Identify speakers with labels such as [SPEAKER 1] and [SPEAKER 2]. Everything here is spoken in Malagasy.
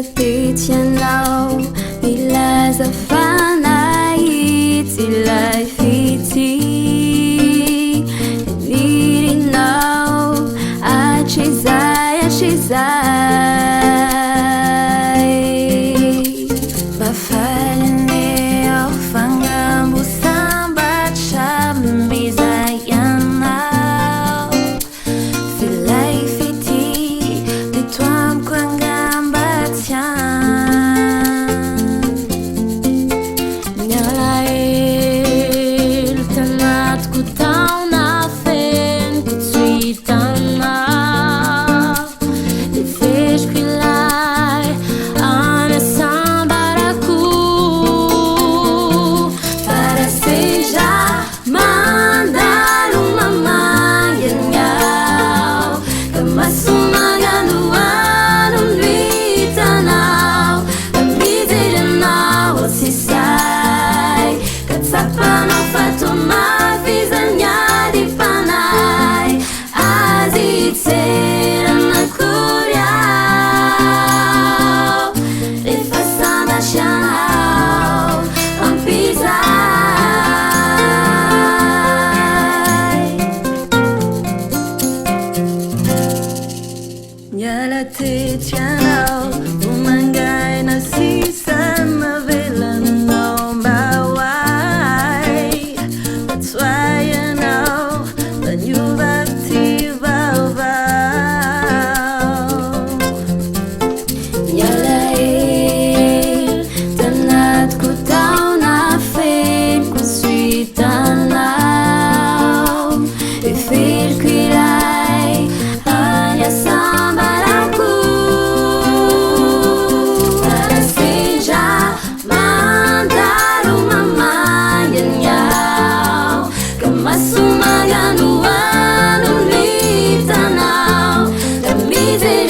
[SPEAKER 1] tianao milaza fanahy tsy lafitsy nirinao hatrezay mafalane ao fagnambo sambatra mizay anao filay fity ditoamiko Nyalael tanatiko tao na feniko tsy hitanao Levejiko ilay any asambarako Para seja mandalo mamanganyao Kamasumagano ano no hitanao Kamidiranao sisay Katsapanao fatomavizanyadi panay Azitsera na kuriao Refasana sianao ampizay Nyala tetianao umangay na sisa mavelanao baway Patswayanao banyubati baubao Nyalael tanatiko tao na feniko suitanao Referiko ilay any asambarako Para seja mandalo mamanganyao Kamasumagano ano no hitanao Kamidiranao